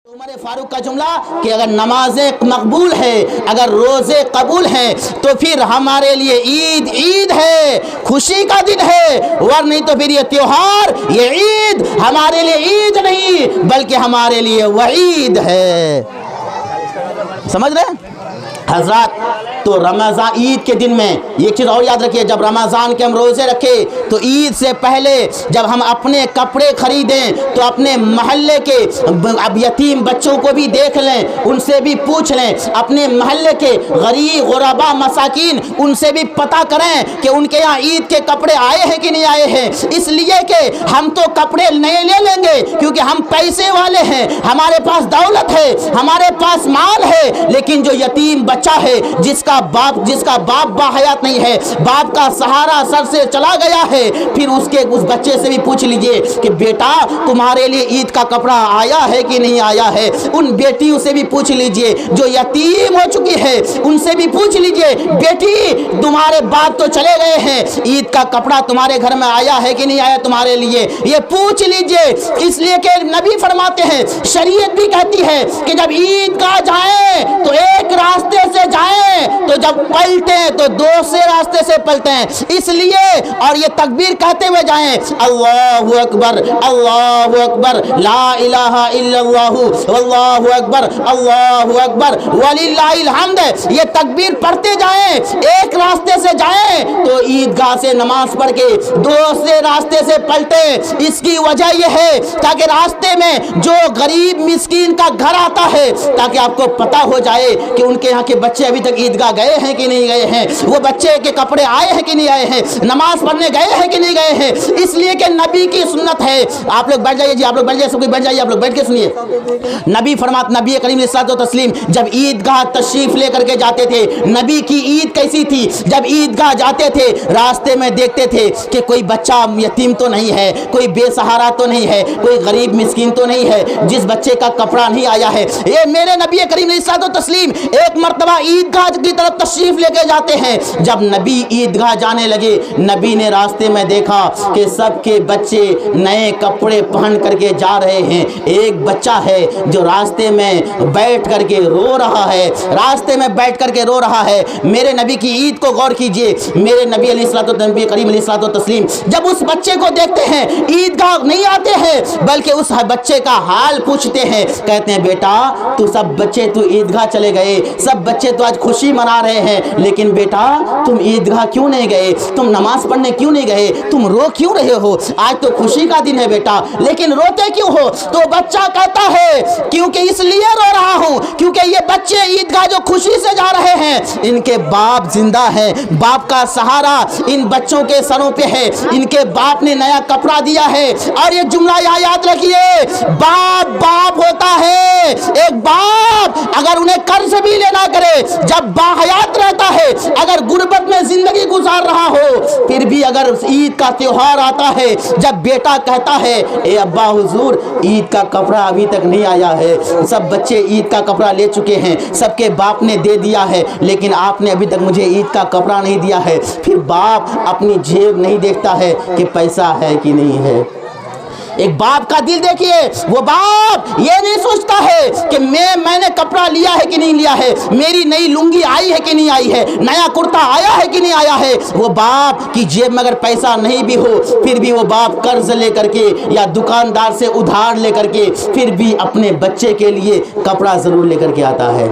عمر فاروق کا جملہ کہ اگر نمازیں مقبول ہے، اگر روزے قبول ہیں تو پھر ہمارے لیے عید ہے، خوشی کا دن ہے، ور نہیں تو پھر یہ تیوہار، یہ عید ہمارے لیے عید نہیں بلکہ ہمارے لیے وعید ہے۔ سمجھ رہے ہیں حضرات؟ تو رمضان عید کے دن میں ایک چیز اور یاد رکھیے، جب رمضان کے ہم روزے رکھے تو عید سے پہلے جب ہم اپنے کپڑے خریدیں تو اپنے محلے کے اب یتیم بچوں کو بھی دیکھ لیں، ان سے بھی پوچھ لیں، اپنے محلے کے غریب غربا مساکین ان سے بھی پتہ کریں کہ ان کے یہاں عید کے کپڑے آئے ہیں کہ نہیں آئے ہیں، اس لیے کہ ہم تو کپڑے نئے لے لیں گے کیونکہ ہم پیسے والے ہیں، ہمارے پاس دولت ہے، ہمارے پاس مال ہے، لیکن جو یتیم بچہ ہے جس کا باپ باحیات نہیں ہے، باپ کا سہارا سر سے چلا گیا ہے، پھر اس بچے سے بھی پوچھ لیجئے کہ بیٹا تمہارے لیے عید کا کپڑا آیا ہے کہ نہیں آیا ہے، ان بیٹیوں سے بھی پوچھ لیجئے جو یتیم ہو چکی ہے، ان سے بھی پوچھ لیجئے بیٹی تمہارے باپ تو چلے گئے ہیں، عید کا کپڑا تمہارے گھر میں آیا ہے کہ نہیں آیا تمہارے لیے، یہ پوچھ لیجئے، اس لیے کہ نبی فرماتے ہیں، شریعت بھی کہتی ہے کہ جب عید گاہ جائیں تو ایک راستے سے جائیں تو جب پلٹیں تو دوسرے راستے سے پلٹیں، اس لیے اور یہ تکبیر کہتے ہوئے جائیں، اللہ اکبر لا الہ الا اللہ واللہ اکبر وللہ الحمد، یہ تکبیر پڑھتے جائیں، ایک راستے سے جائیں تو عیدگاہ سے نماز پڑھ کے دوسرے راستے سے پلٹیں۔ اس کی وجہ یہ ہے تاکہ راستے میں جو غریب مسکین کا گھر آتا ہے تاکہ آپ کو پتہ ہو جائے کہ ان کے یہاں کے بچے ابھی تک عیدگاہ گئے ہیں کہ نہیں گئے ہیں، وہ بچے کے کپڑے آئے ہیں کہ نہیں آئے ہیں، نماز پڑھنے گئے ہیں کہ نہیں گئے ہیں، اس لیے کہ نبی کی سنت ہے۔ آپ لوگ بیٹھ جائیے جی، آپ لوگ بیٹھ جائیے، سب کوئی بیٹھ جائیے، آپ لوگ بیٹھ کے سنیے۔ نبی نبی کریم علیہ الصلوۃ والتسلیم جب عیدگاہ تشریف لے کر کے جاتے تھے، نبی کی عید کیسی تھی؟ جب عیدگاہ جاتے تھے راستے میں دیکھتے تھے کہ کوئی بچہ یتیم تو نہیں ہے، کوئی بے سہارا تو نہیں ہے، کوئی غریب مسکین تو نہیں ہے جس بچے کا کپڑا نہیں آیا ہے۔ یہ میرے نبی کریم علیہ الصلوۃ والتسلیم ایک مرتبہ عیدگاہ کی طرف تشریف لے کے جاتے ہیں، جب نبی عیدگاہ جانے لگے نبی نے راستے میں دیکھا کہ سب کے بچے نئے کپڑے پہن کر کے جا رہے ہیں، ایک بچہ ہے جو راستے میں بیٹھ کر کے رو رہا ہے، راستے میں بیٹھ کر کے رو رہا ہے۔ میرے نبی کی عید کو غور کیجئے، میرے نبی علیہ الصلوۃ والسلام، نبی کریم علیہ الصلوۃ والتسلیم جب اس بچے کو دیکھتے ہیں عیدگاہ نہیں آتے ہیں بلکہ اس بچے کا حال پوچھتے ہیں، کہتے ہیں بیٹا تو سب بچے تو عیدگاہ چلے گئے، سب بچے تو آج خوشی منا رہے ہیں، لیکن بیٹا تم عیدگاہ کیوں نہیں گئے، تم نماز پڑھنے کیوں نہیں گئے، تم رو کیوں رہے ہو؟ آج تو خوشی کا دن ہے بیٹا، لیکن روتے کیوں ہو؟ تو بچہ کہتا ہے کیونکہ اس لیے رو رہا ہوں کیونکہ یہ بچے عیدگاہ جو خوشی سے جا رہے ہیں ان کے باپ زندہ ہیں، باپ کا سہارا ان بچوں کے سروں پہ ہے، ان کے باپ نے نیا کپڑا دیا ہے۔ اور یہ جملہ یاد رکھیے، باپ ہوتا ہے، ایک باپ اگر انہیں قرض بھی لینا کرے، جب باحیات رہتا ہے، اگر غربت میں زندگی گزار رہا ہو، پھر بھی اگر عید کا تیوہار آتا ہے، جب بیٹا کہتا ہے اے ابا حضور عید کا کپڑا ابھی تک نہیں آیا ہے، سب بچے عید کا کپڑا لے چکے ہیں، سب کے باپ نے دے دیا ہے لیکن آپ نے ابھی تک مجھے عید کا کپڑا نہیں دیا ہے، پھر باپ اپنی جیب نہیں دیکھتا ہے کہ پیسہ ہے کہ نہیں ہے۔ ایک باپ کا دل دیکھیے، وہ باپ یہ نہیں سوچتا ہے کہ میں نے کپڑا لیا ہے کہ نہیں لیا ہے، میری نئی لنگی آئی ہے کہ نہیں آئی ہے، نیا کرتا آیا ہے کہ نہیں آیا ہے۔ وہ باپ کی جیب میں اگر پیسہ نہیں بھی ہو پھر بھی وہ باپ قرض لے کر کے یا دکاندار سے ادھار لے کر کے پھر بھی اپنے بچے کے لیے کپڑا ضرور لے کر کے آتا ہے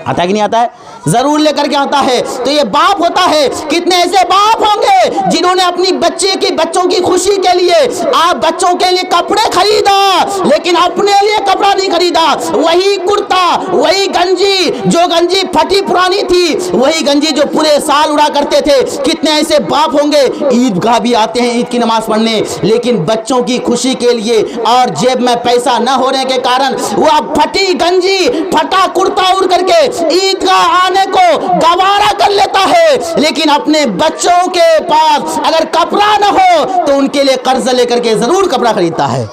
کہ نہیں آتا ہے؟ ضرور لے کر کے آتا ہے۔ تو یہ باپ ہوتا ہے۔ کتنے ایسے باپ ہوں گے جنہوں نے اپنی بچوں کی خوشی کے لیے آپ بچوں کے لیے کپڑے خریدا لیکن اپنے لیے کپڑا نہیں خریدا، وہی کرتا، وہی گنجی جو گنجی پھٹی پرانی تھی، وہی گنجی جو پورے سال اڑا کرتے تھے۔ کتنے ایسے باپ ہوں گے عیدگاہ بھی آتے ہیں عید کی نماز پڑھنے لیکن بچوں کی خوشی کے لیے اور جیب میں پیسہ نہ ہونے کے کارن وہ اب پھٹی گنجی پھٹا کرتا اڑ کر کے عیدگاہ آنے کو گوارا کر لیتا ہے، لیکن اپنے بچوں کے پاس اگر کپڑا نہ ہو تو ان کے لیے قرض لے کر کے ضرور کپڑا خریدتا ہے۔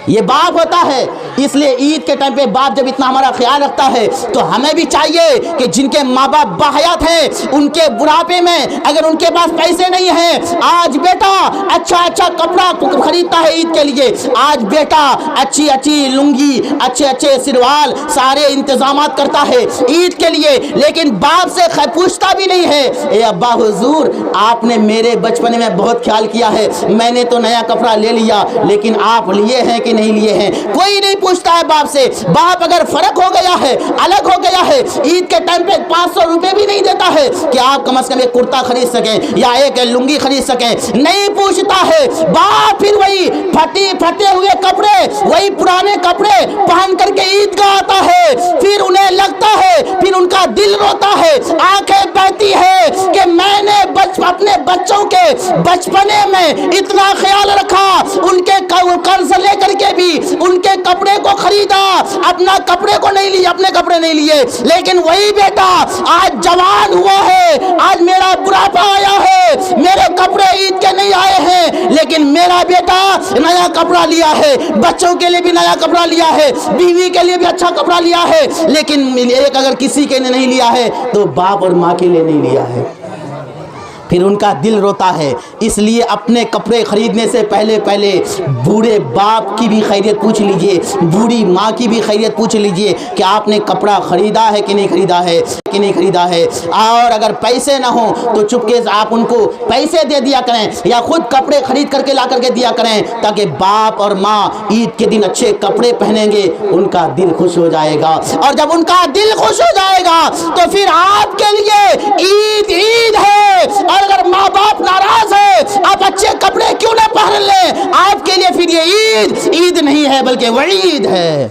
یہ باپ ہوتا ہے۔ اس لیے عید کے ٹائم پہ باپ جب اتنا ہمارا خیال رکھتا ہے تو ہمیں بھی چاہیے کہ جن کے ماں باپ باحیات ہیں ان کے بڑھاپے میں اگر ان کے پاس پیسے نہیں ہیں، آج بیٹا اچھا کپڑا خریدتا ہے عید کے لیے، آج بیٹا اچھی لنگی، اچھے سروال، سارے انتظامات کرتا ہے عید کے لیے، لیکن باپ سے پوچھتا بھی نہیں ہے، اے ابا حضور آپ نے میرے بچپنے میں بہت خیال کیا ہے، میں نے تو نیا کپڑا لے لیا لیکن آپ لیے ہیں کہ نہیں لیے ہیں؟ کوئی نہیں پوچھتا ہے باپ سے۔ باپ اگر فرق ہو گیا ہے، الگ ہو گیا ہے، عید کے ٹائم پہ 500 روپے بھی نہیں دیتا ہے کہ آپ کم از کم ایک کرتا خرید سکیں یا ایک لنگی خرید سکیں، نہیں پوچھتا ہے باپ۔ پھر وہی پھٹے ہوئے کپڑے، وہی پرانے کپڑے پہن کر کے عید گاہ آتا ہے، پھر انہیں لگتا ہے، پھر ان کا دل روتا ہے، آنکھیں بہتی ہے کہ میں نے اپنے بچوں کے بچپنے میں اتنا خیال رکھا، ان کے قرض لے کر کے بھی ان کے کپڑے کو خریدا، اپنے کپڑے نہیں لیے، لیکن وہی بیٹا آج جوان ہوا ہے، آج میرا بڑھاپا آیا ہے، میرے کپڑے عید کے نہیں آئے ہیں، لیکن میرا بیٹا نیا کپڑا لیا ہے، بچوں کے لیے بھی نیا کپڑا لیا ہے، بیوی کے لیے بھی اچھا کپڑا لیا ہے، لیکن ایک اگر کسی کے لیے نہیں لیا ہے تو باپ اور ماں کے لیے نہیں لیا ہے، پھر ان کا دل روتا ہے۔ اس لیے اپنے کپڑے خریدنے سے پہلے بوڑھے باپ کی بھی خیریت پوچھ لیجئے، بوڑھی ماں کی بھی خیریت پوچھ لیجئے کہ آپ نے کپڑا خریدا ہے کہ نہیں خریدا ہے، اور اگر پیسے نہ ہوں تو چپکے سے آپ ان کو پیسے دے دیا کریں یا خود کپڑے خرید کر کے لا کر کے دیا کریں، تاکہ باپ اور ماں عید کے دن اچھے کپڑے پہنیں گے، ان کا دل خوش ہو جائے گا، اور جب ان کا دل خوش ہو جائے گا تو پھر آپ کے لیے عید ہے، اور اگر ماں باپ ناراض ہے آپ اچھے کپڑے کیوں نہ پہن لیں، آپ کے لیے پھر یہ عید نہیں ہے بلکہ وعید ہے۔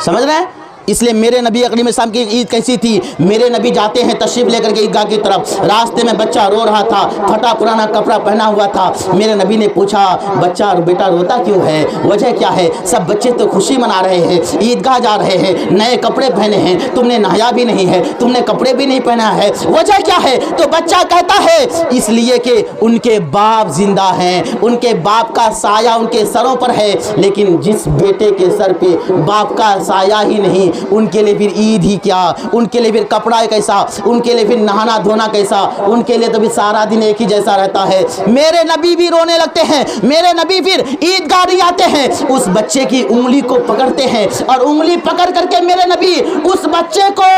سمجھ رہے ہیں؟ اس لیے میرے نبی اکرم السلام کی عید کیسی تھی؟ میرے نبی جاتے ہیں تشریف لے کر کے عیدگاہ کی طرف، راستے میں بچہ رو رہا تھا، پھٹا پرانا کپڑا پہنا ہوا تھا، میرے نبی نے پوچھا بچہ بیٹا روتا کیوں ہے، وجہ کیا ہے؟ سب بچے تو خوشی منا رہے ہیں، عیدگاہ جا رہے ہیں، نئے کپڑے پہنے ہیں، تم نے نہایا بھی نہیں ہے، تم نے کپڑے بھی نہیں پہنا ہے، وجہ کیا ہے؟ تو بچہ کہتا ہے اس لیے کہ ان کے باپ زندہ ہیں، ان کے باپ کا سایہ ان کے سروں پر ہے، لیکن جس بیٹے کے سر پہ باپ کا سایہ ہی نہیں، ان کے لیے پھر عید ہی کیا، ان کے لیے پھر کپڑا کیسا، ان کے لیے پھر نہانا دھونا کیسا، ان کے لیے تو بھی سارا دن ایک ہی جیسا رہتا ہے۔ میرے نبی بھی رونے لگتے ہیں، میرے نبی پھر عیدگاہ نہیں آتے ہیں، اس بچے کی انگلی کو پکڑتے ہیں، اور انگلی پکڑ کر کے میرے نبی اس بچے کو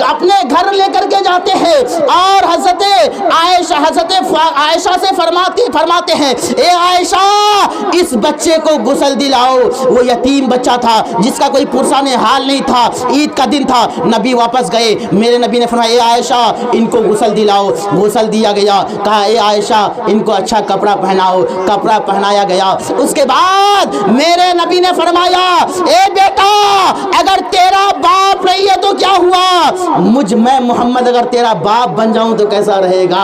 اپنے گھر لے کر کے جاتے ہیں، اور حضرت عائشہ سے فرماتے ہیں اے عائشہ اس بچے کو غسل دلاؤ، وہ یتیم بچہ تھا جس کا کوئی پرسان حال نہیں تھا، عید کا دن تھا، نبی واپس گئے، میرے نبی نے فرمایا اے عائشہ ان کو غسل دلاؤ، غسل دیا گیا، کہا اے عائشہ ان کو اچھا کپڑا پہناؤ، کپڑا پہنایا گیا۔ اس کے بعد میرے نبی نے فرمایا اے بیٹا اگر تیرا باپ نہیں ہے تو کیا ہوا، میں محمد اگر تیرا باپ بن جاؤں تو کیسا رہے گا،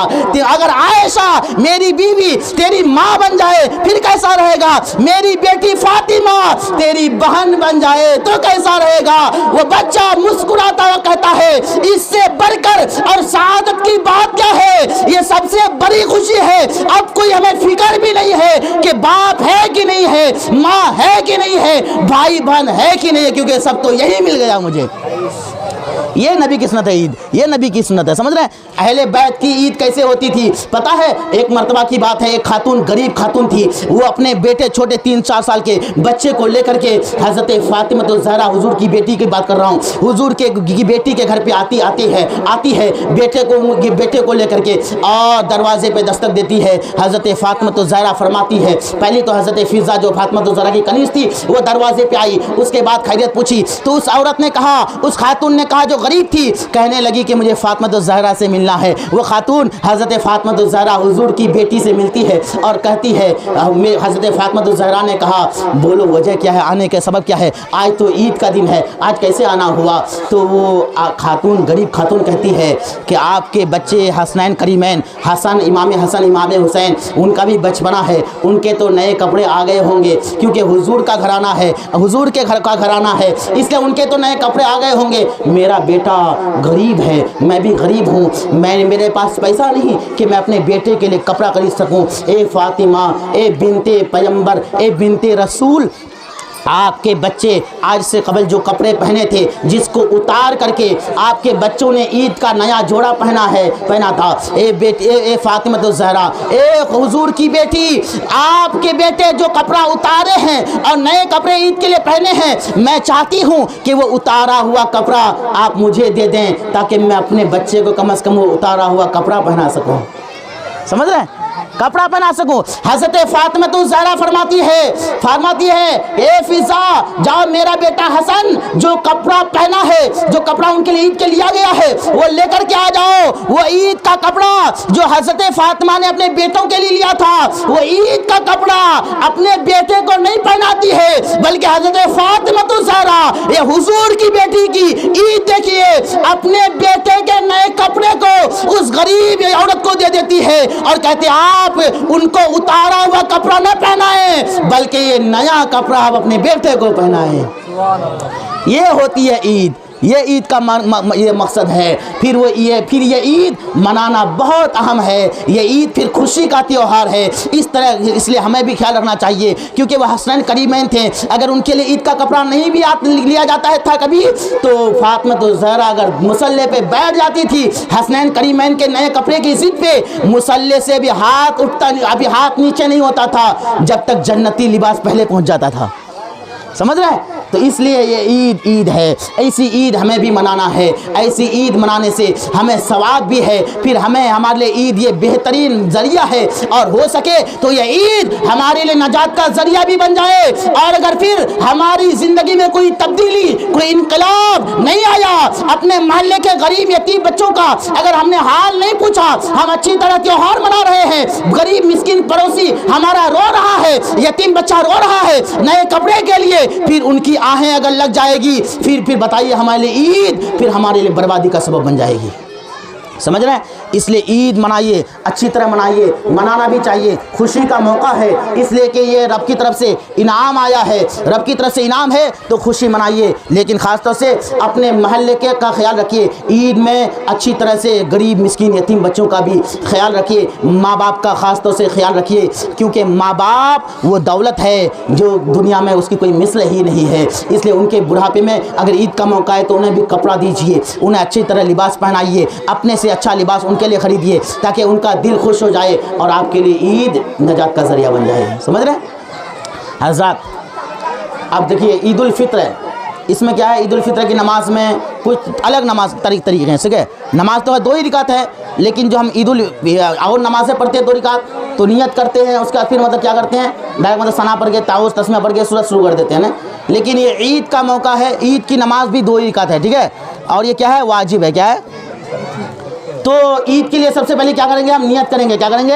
اگر عائشہ میری بیوی تیری ماں بن جائے پھر کیسا رہے گا، میری بیٹی فاطمہ تیری بہن بن جائے تو کیسا رہے گا۔ وہ بچہ مسکراتا ہوا کہتا ہے اس سے بڑھ کر اور سعادت کی بات کیا ہے، یہ سب سے بڑی خوشی ہے، اب کوئی ہمیں فکر بھی نہیں ہے کہ باپ ہے کہ نہیں ہے، ماں ہے کہ نہیں ہے، بھائی بہن ہے کہ نہیں ہے، کیونکہ سب تو یہی مل گیا مجھے۔ یہ نبی کی سنت ہے عید، یہ نبی کی سنت ہے، سمجھ رہے ہیں؟ اہل بیت کی عید کیسے ہوتی تھی پتہ ہے؟ ایک مرتبہ کی بات ہے، ایک خاتون غریب خاتون تھی، وہ اپنے بیٹے چھوٹے 3-4 سال کے بچے کو لے کر کے حضرت فاطمہ الزہرا حضور کی بیٹی کی بات کر رہا ہوں، حضور کے بیٹی کے گھر پہ آتی ہے بیٹے کو لے کر کے، اور دروازے پہ دستک دیتی ہے، حضرت فاطمہ الزہرا فرماتی ہے، پہلی تو حضرت فضہ جو فاطمہ الزہرا کی کنیز تھی وہ دروازے پہ آئی، اس کے بعد خیریت پوچھی تو اس عورت نے کہا، اس خاتون نے کہا جو غریب تھی، کہنے لگی کہ مجھے فاطمہ الزہرا سے ملنا ہے۔ وہ خاتون حضرت فاطمہ الزہرا حضور کی بیٹی سے ملتی ہے اور کہتی ہے، حضرت فاطمہ الزہرا نے کہا بولو وجہ کیا ہے، آنے کا سبب کیا ہے، آج تو عید کا دن ہے، آج کیسے آنا ہوا؟ تو وہ غریب خاتون کہتی ہے کہ آپ کے بچے حسنین کریمین، امام حسن امام حسین، ان کا بھی بچپنا ہے، ان کے تو نئے کپڑے آ گئے ہوں گے، کیونکہ حضور کا گھرانہ ہے، حضور کے گھر کا گھرانہ ہے، اس لیے ان کے تو نئے کپڑے آ گئے ہوں گے، میرا بیٹا غریب ہے، میں بھی غریب ہوں، میرے پاس پیسہ نہیں کہ میں اپنے بیٹے کے لیے کپڑا خرید سکوں، اے فاطمہ، اے بنت پیغمبر، اے بنت رسول، آپ کے بچے آج سے قبل جو کپڑے پہنے تھے جس کو اتار کر کے آپ کے بچوں نے عید کا نیا جوڑا پہنا تھا، اے فاطمہ الزہرا، اے حضور کی بیٹی، آپ کے بیٹے جو کپڑا اتارے ہیں اور نئے کپڑے عید کے لیے پہنے ہیں، میں چاہتی ہوں کہ وہ اتارا ہوا کپڑا آپ مجھے دے دیں تاکہ میں اپنے بچے کو کم از کم وہ اتارا ہوا کپڑا پہنا سکوں۔ سمجھ رہے ہیں؟ کپڑا پہنا سکوں۔ حضرت فاطمہ الزہرا فرماتی ہے اے فضا، جاؤ میرا بیٹا حسن جو کپڑا پہنا ہے، جو کپڑا ان کے لیے عید کے لیا گیا ہے وہ لے کر کے آ جاؤ۔ وہ عید کا کپڑا جو حضرت فاطمہ نے اپنے بیٹوں کے لیے لیا تھا، وہ عید کا کپڑا اپنے بیٹے کو نہیں پہناتی ہے بلکہ حضرت فاطمہ الزہرا یہ حضور کی بیٹی کی عید دیکھیے اپنے بیٹے کے نئے کپڑے کو اس غریب عورت کو دے دیتی ہے اور کہتے ہیں آپ ان کو اتارا ہوا کپڑا نہ پہنائیں بلکہ یہ نیا کپڑا آپ اپنے بیٹے کو پہنائیں۔ یہ ہوتی ہے عید، یہ عید کا یہ مقصد ہے۔ پھر یہ عید منانا بہت اہم ہے، یہ عید پھر خوشی کا تیوہار ہے۔ اس لیے ہمیں بھی خیال رکھنا چاہیے کیونکہ وہ حسنین کریمین تھے، اگر ان کے لیے عید کا کپڑا نہیں بھی لیا جاتا تھا کبھی تو فاطمہ الزہرا اگر مصلے پہ بیٹھ جاتی تھی حسنین کریمین کے نئے کپڑے کی ضد پہ، مصلے سے بھی ابھی ہاتھ نیچے نہیں ہوتا تھا جب تک جنتی لباس پہلے پہنچ جاتا تھا۔ سمجھ رہے ہیں؟ تو اس لیے یہ عید ہے، ایسی عید ہمیں بھی منانا ہے، ایسی عید منانے سے ہمیں ثواب بھی ہے، پھر ہمارے لیے عید یہ بہترین ذریعہ ہے، اور ہو سکے تو یہ عید ہمارے لیے نجات کا ذریعہ بھی بن جائے۔ اور اگر پھر ہماری زندگی میں کوئی تبدیلی، کوئی انقلاب نہیں آیا، اپنے محلے کے غریب یتیم بچوں کا اگر ہم نے حال نہیں پوچھا، ہم اچھی طرح تیوہار منا رہے ہیں، غریب مسکین پڑوسی ہمارا رو رہا ہے، یتیم بچہ رو رہا ہے نئے کپڑے کے لیے، پھر ان کی آہیں اگر لگ جائے گی پھر بتائیے ہمارے لیے عید پھر ہمارے لیے بربادی کا سبب بن جائے گی۔ سمجھ رہے ہیں؟ اس لیے عید منائیے، اچھی طرح منائیے، منانا بھی چاہیے، خوشی کا موقع ہے، اس لیے کہ یہ رب کی طرف سے انعام آیا ہے، رب کی طرف سے انعام ہے تو خوشی منائیے، لیکن خاص طور سے اپنے محلے کا خیال رکھیے، عید میں اچھی طرح سے غریب مسکین یتیم بچوں کا بھی خیال رکھیے، ماں باپ کا خاص طور سے خیال رکھیے، کیونکہ ماں باپ وہ دولت ہے جو دنیا میں اس کی کوئی مثل ہی نہیں ہے، اس لیے ان کے بڑھاپے میں اگر عید کا موقع ہے تو انہیں بھی کپڑا دیجیے، انہیں اچھی طرح لباس پہنائیے، اپنے سے اچھا لباس ان کے لیے خریدیے تاکہ ان کا دل خوش ہو جائے اور آپ کے لیے عید نجات کا ذریعہ بن جائے۔ سمجھ رہے ہیں حضرات؟ اب دیکھیے عید الفطر ہے، اس میں کیا ہے، عید الفطر کی نماز میں کچھ الگ نماز طریقے ہیں، ٹھیک ہے؟ نماز تو ہے 2 ہی رکعت ہے، لیکن جو ہم اور نمازیں پڑھتے ہیں 2 رکعت تو نیت کرتے ہیں، اس کے بعد پھر مطلب کیا کرتے ہیں، ڈائریکٹ ثنا پڑھ کے تعوذ تسمیہ پڑھ کے سورت شروع کر دیتے ہیں نا۔ لیکن یہ عید کا موقع ہے، عید کی نماز بھی 2 ہی رکعت ہے، ٹھیک ہے؟ اور یہ کیا ہے، واجب ہے، کیا ہے؟ تو عید کے لیے سب سے پہلے کیا کریں گے، ہم نیت کریں گے، کیا کریں گے،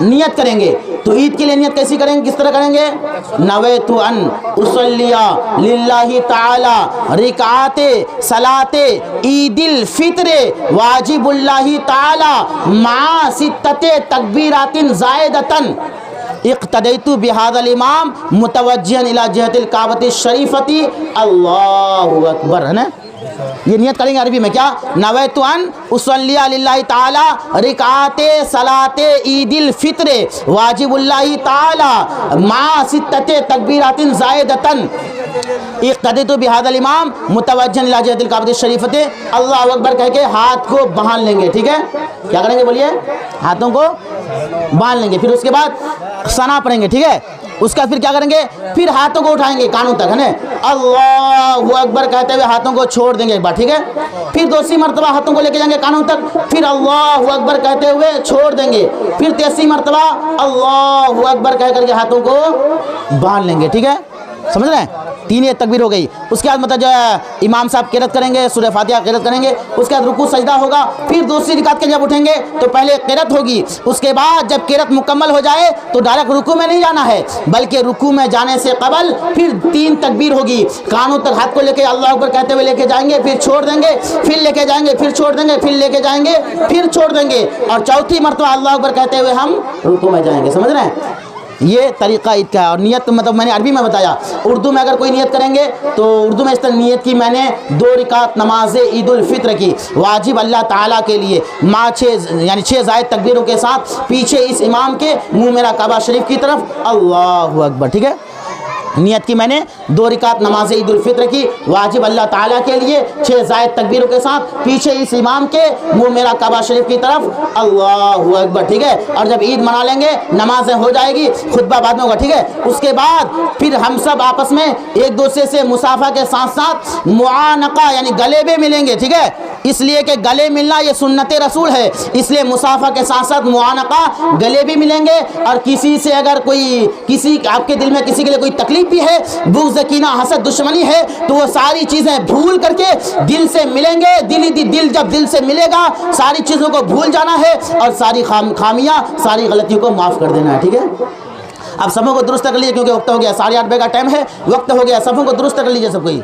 نیت کریں گے۔ تو عید کے لیے نیت کیسی کریں گے، کس طرح کریں گے، نویت ان اصلی للہ تعالی رکعات صلاۃ عید الفطر واجب اللہ تعالی مع 6 تکبیرات زائدۃ اقتدیت بہذا الامام متوجہا الی جہت الکعبۃ الشریفۃ اللہ اکبر، ہے نا؟ یہ نیت کریں گے عربی میں، کیا، نویت ان اصلی للہ تعالی رکعات صلاۃ عید الفطر واجب اللہ تعالی مع 6 تکبیرات زائدۃ اقتدیت بہذا الامام متوجہا الی جہت الکعبۃ الشریفۃ اللہ اکبر کہہ کے ہاتھ کو باندھ لیں گے، ٹھیک ہے؟ کیا کریں گے بولیے، ہاتھوں کو باندھ لیں گے، پھر اس کے بعد ثنا پڑھیں گے، ٹھیک ہے؟ اس کا پھر کیا کریں گے، پھر ہاتھوں کو اٹھائیں گے کانوں تک، ہے نا؟ اللہ اکبر کہتے ہوئے ہاتھوں کو چھوڑ دیں گے ایک بار، ٹھیک ہے؟ پھر 2ری مرتبہ ہاتھوں کو لے کے جائیں گے کانوں تک، پھر اللہ اکبر کہتے ہوئے چھوڑ دیں گے، پھر 3ری مرتبہ اللہ اکبر کہہ کر کے ہاتھوں کو باندھ لیں گے، ٹھیک ہے؟ سمجھ رہے ہیں؟ 3 یہ تکبیر ہو گئی۔ اس کے بعد مطلب جو ہے امام صاحب قرات کریں گے، سورہ فاتحہ قرات کریں گے، اس کے بعد رکوع سجدہ ہوگا، پھر 2ری رکعت کے جب اٹھیں گے تو پہلے قرات ہوگی، اس کے بعد جب قرات مکمل ہو جائے تو ڈائریکٹ رکوع میں نہیں جانا ہے بلکہ رکوع میں جانے سے قبل پھر 3 تکبیر ہوگی، کانوں تک ہاتھ کو لے کے اللہ اکبر کہتے ہوئے لے کے جائیں گے، پھر چھوڑ دیں گے، پھر لے کے جائیں گے، پھر چھوڑ دیں گے، پھر لے کے جائیں گے، پھر چھوڑ دیں گے، اور 4تھی مرتبہ اللہ اکبر کہتے ہوئے ہم رکوع میں جائیں گے۔ سمجھ رہے ہیں؟ یہ طریقہ عید کا ہے۔ اور نیت مطلب میں نے عربی میں بتایا، اردو میں اگر کوئی نیت کریں گے تو اردو میں اس طرح نیت کی میں نے 2 رکعت نماز عید الفطر کی واجب اللہ تعالیٰ کے لیے ماں 6 زائد تکبیروں کے ساتھ پیچھے اس امام کے منہ میرا کعبہ شریف کی طرف اللہ اکبر، ٹھیک ہے؟ نیت کی میں نے 2 رکعت نماز عید الفطر کی واجب اللہ تعالیٰ کے لیے 6 زائد تکبیروں کے ساتھ پیچھے اس امام کے منہ میرا کعبہ شریف کی طرف اللہ اکبر، ٹھیک ہے. اور جب عید منا لیں گے نمازیں ہو جائے گی، خطبہ بعد میں ہوگا، ٹھیک ہے. اس کے بعد پھر ہم سب آپس میں ایک دوسرے سے مصافحہ کے ساتھ ساتھ معانقہ یعنی گلے بھی ملیں گے، ٹھیک ہے. اس لیے کہ گلے ملنا یہ سنت رسول ہے، اس لیے مصافحہ کے ساتھ ساتھ معانقہ گلے بھی ملیں گے. اور کسی سے اگر کوئی آپ کے دل میں کسی کے لیے کوئی تکلیف بھی ہے، بغض کینہ حسد دشمنی ہے، تو وہ ساری چیزیں بھول کر کے دل سے ملیں گے. دل جب دل سے ملے گا ساری چیزوں کو بھول جانا ہے اور ساری خامیاں ساری غلطیوں کو معاف کر دینا ہے، ٹھیک ہے. اب سبوں کو درست کر لیجیے کیونکہ وقت ہو گیا، 8:30 بجے کا ٹائم ہے، وقت ہو گیا. سبوں کو درست کر لیجیے سب کوئی.